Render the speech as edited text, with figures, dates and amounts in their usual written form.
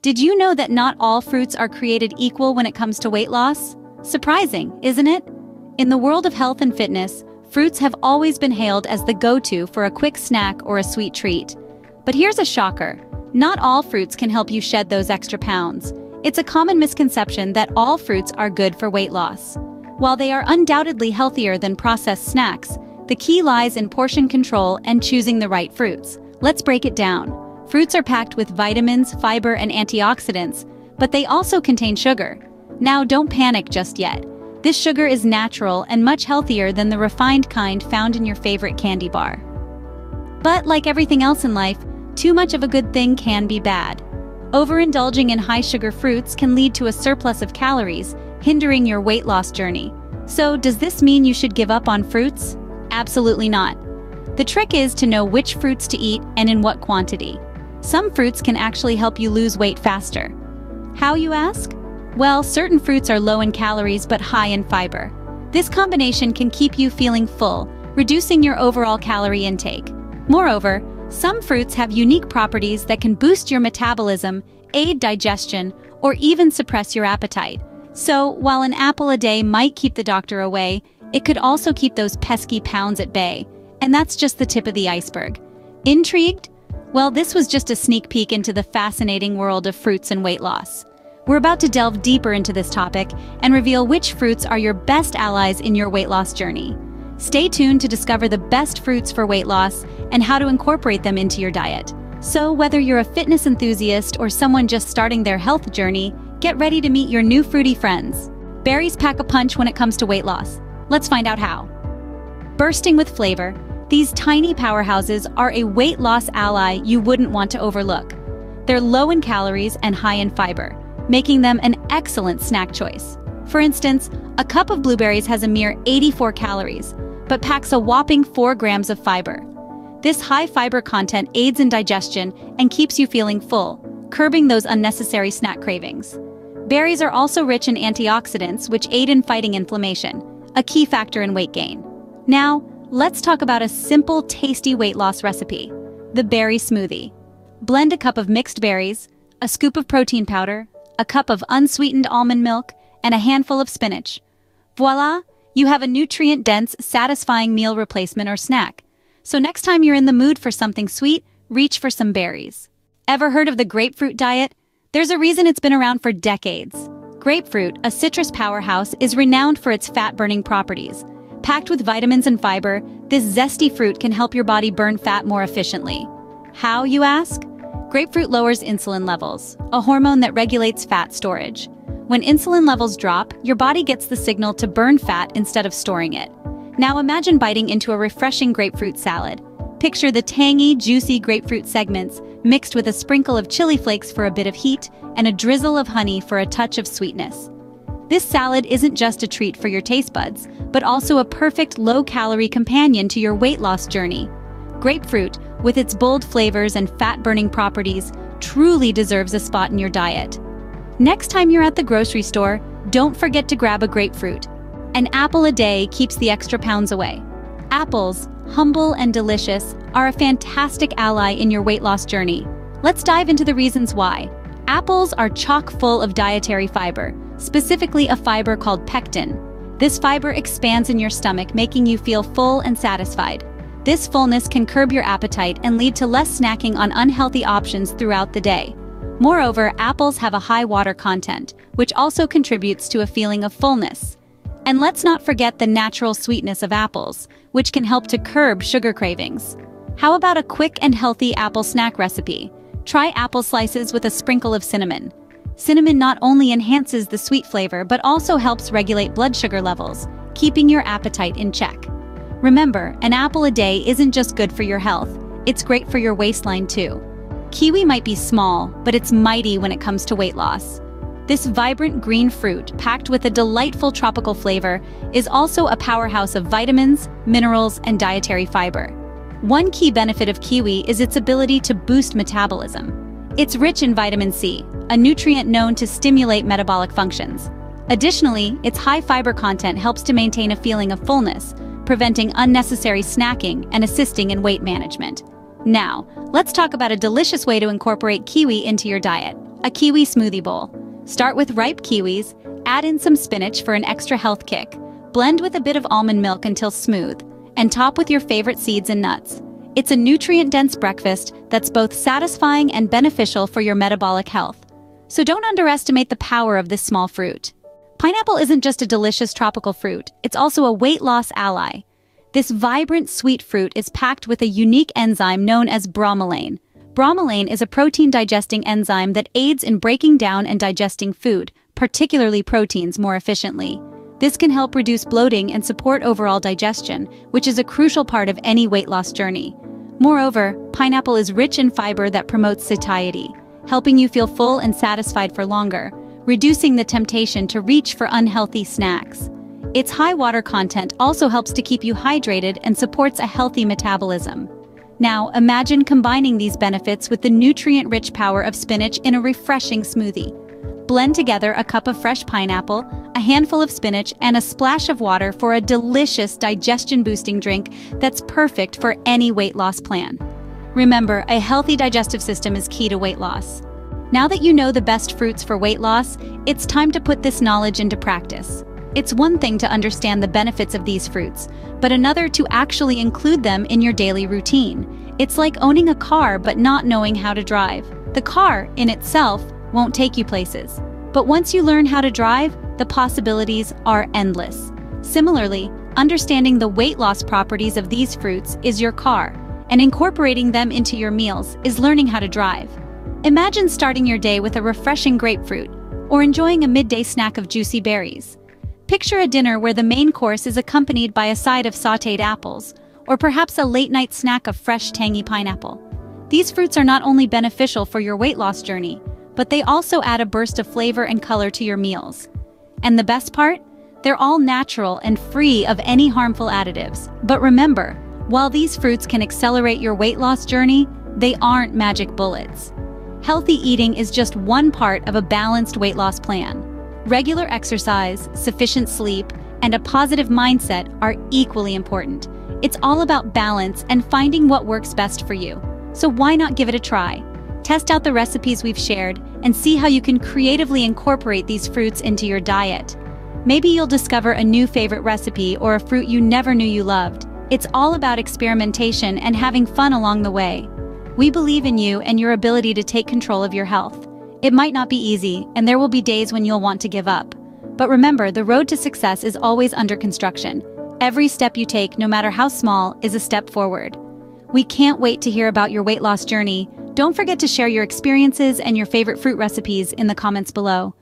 Did you know that not all fruits are created equal when it comes to weight loss? Surprising, isn't it? In the world of health and fitness, fruits have always been hailed as the go-to for a quick snack or a sweet treat. But here's a shocker. Not all fruits can help you shed those extra pounds. It's a common misconception that all fruits are good for weight loss. While they are undoubtedly healthier than processed snacks, the key lies in portion control and choosing the right fruits. Let's break it down. Fruits are packed with vitamins, fiber, and antioxidants, but they also contain sugar. Now, don't panic just yet. This sugar is natural and much healthier than the refined kind found in your favorite candy bar. But like everything else in life, too much of a good thing can be bad. Overindulging in high-sugar fruits can lead to a surplus of calories, hindering your weight loss journey. So, does this mean you should give up on fruits? Absolutely not. The trick is to know which fruits to eat and in what quantity. Some fruits can actually help you lose weight faster. How, you ask? Well, certain fruits are low in calories but high in fiber. This combination can keep you feeling full, reducing your overall calorie intake. Moreover, some fruits have unique properties that can boost your metabolism, aid digestion, or even suppress your appetite. So, while an apple a day might keep the doctor away, it could also keep those pesky pounds at bay. And that's just the tip of the iceberg. Intrigued? Well, this was just a sneak peek into the fascinating world of fruits and weight loss. We're about to delve deeper into this topic and reveal which fruits are your best allies in your weight loss journey. Stay tuned to discover the best fruits for weight loss and how to incorporate them into your diet. So, whether you're a fitness enthusiast or someone just starting their health journey, get ready to meet your new fruity friends. Berries pack a punch when it comes to weight loss. Let's find out how. Bursting with flavor, these tiny powerhouses are a weight loss ally you wouldn't want to overlook. They're low in calories and high in fiber, making them an excellent snack choice. For instance, a cup of blueberries has a mere 84 calories, but packs a whopping 4 grams of fiber. This high fiber content aids in digestion and keeps you feeling full, curbing those unnecessary snack cravings. Berries are also rich in antioxidants, which aid in fighting inflammation, a key factor in weight gain. Now, let's talk about a simple, tasty weight loss recipe: the berry smoothie. Blend a cup of mixed berries, a scoop of protein powder, a cup of unsweetened almond milk, and a handful of spinach. Voila! You have a nutrient-dense, satisfying meal replacement or snack. So next time you're in the mood for something sweet, reach for some berries. Ever heard of the grapefruit diet? There's a reason it's been around for decades. Grapefruit, a citrus powerhouse, is renowned for its fat-burning properties. Packed with vitamins and fiber, this zesty fruit can help your body burn fat more efficiently. How, you ask? Grapefruit lowers insulin levels, a hormone that regulates fat storage. When insulin levels drop, your body gets the signal to burn fat instead of storing it. Now imagine biting into a refreshing grapefruit salad. Picture the tangy, juicy grapefruit segments mixed with a sprinkle of chili flakes for a bit of heat and a drizzle of honey for a touch of sweetness. This salad isn't just a treat for your taste buds, but also a perfect low-calorie companion to your weight loss journey. Grapefruit, with its bold flavors and fat-burning properties, truly deserves a spot in your diet. Next time you're at the grocery store, don't forget to grab a grapefruit. An apple a day keeps the extra pounds away. Apples, humble and delicious, are a fantastic ally in your weight loss journey. Let's dive into the reasons why. Apples are chock full of dietary fiber, specifically a fiber called pectin. This fiber expands in your stomach, making you feel full and satisfied. This fullness can curb your appetite and lead to less snacking on unhealthy options throughout the day. Moreover, apples have a high water content, which also contributes to a feeling of fullness. And let's not forget the natural sweetness of apples, which can help to curb sugar cravings. How about a quick and healthy apple snack recipe? Try apple slices with a sprinkle of cinnamon. Cinnamon not only enhances the sweet flavor, but also helps regulate blood sugar levels, keeping your appetite in check. Remember, an apple a day isn't just good for your health, it's great for your waistline too. Kiwi might be small, but it's mighty when it comes to weight loss. This vibrant green fruit, packed with a delightful tropical flavor, is also a powerhouse of vitamins, minerals, and dietary fiber. One key benefit of kiwi is its ability to boost metabolism. It's rich in vitamin C, a nutrient known to stimulate metabolic functions. Additionally, its high fiber content helps to maintain a feeling of fullness, preventing unnecessary snacking and assisting in weight management. Now, let's talk about a delicious way to incorporate kiwi into your diet: A kiwi smoothie bowl. Start with ripe kiwis, add in some spinach for an extra health kick, blend with a bit of almond milk until smooth, and top with your favorite seeds and nuts. It's a nutrient-dense breakfast that's both satisfying and beneficial for your metabolic health. So don't underestimate the power of this small fruit. Pineapple isn't just a delicious tropical fruit, it's also a weight loss ally. This vibrant, sweet fruit is packed with a unique enzyme known as bromelain. Bromelain is a protein-digesting enzyme that aids in breaking down and digesting food, particularly proteins, more efficiently. This can help reduce bloating and support overall digestion, which is a crucial part of any weight loss journey. Moreover, pineapple is rich in fiber that promotes satiety, helping you feel full and satisfied for longer, reducing the temptation to reach for unhealthy snacks. Its high water content also helps to keep you hydrated and supports a healthy metabolism. Now, imagine combining these benefits with the nutrient-rich power of spinach in a refreshing smoothie. Blend together a cup of fresh pineapple, a handful of spinach, and a splash of water for a delicious digestion-boosting drink that's perfect for any weight loss plan. Remember, a healthy digestive system is key to weight loss. Now that you know the best fruits for weight loss, it's time to put this knowledge into practice. It's one thing to understand the benefits of these fruits, but another to actually include them in your daily routine. It's like owning a car but not knowing how to drive. The car, in itself, won't take you places. But once you learn how to drive, the possibilities are endless. Similarly, understanding the weight loss properties of these fruits is your car, and incorporating them into your meals is learning how to drive. Imagine starting your day with a refreshing grapefruit, or enjoying a midday snack of juicy berries. Picture a dinner where the main course is accompanied by a side of sautéed apples, or perhaps a late-night snack of fresh, tangy pineapple. These fruits are not only beneficial for your weight loss journey, but they also add a burst of flavor and color to your meals. And the best part? They're all natural and free of any harmful additives. But remember, while these fruits can accelerate your weight loss journey, they aren't magic bullets. Healthy eating is just one part of a balanced weight loss plan. Regular exercise, sufficient sleep, and a positive mindset are equally important. It's all about balance and finding what works best for you. So why not give it a try? Test out the recipes we've shared and see how you can creatively incorporate these fruits into your diet. Maybe you'll discover a new favorite recipe or a fruit you never knew you loved. It's all about experimentation and having fun along the way. We believe in you and your ability to take control of your health. It might not be easy, and there will be days when you'll want to give up. But remember, the road to success is always under construction. Every step you take, no matter how small, is a step forward. We can't wait to hear about your weight loss journey. Don't forget to share your experiences and your favorite fruit recipes in the comments below.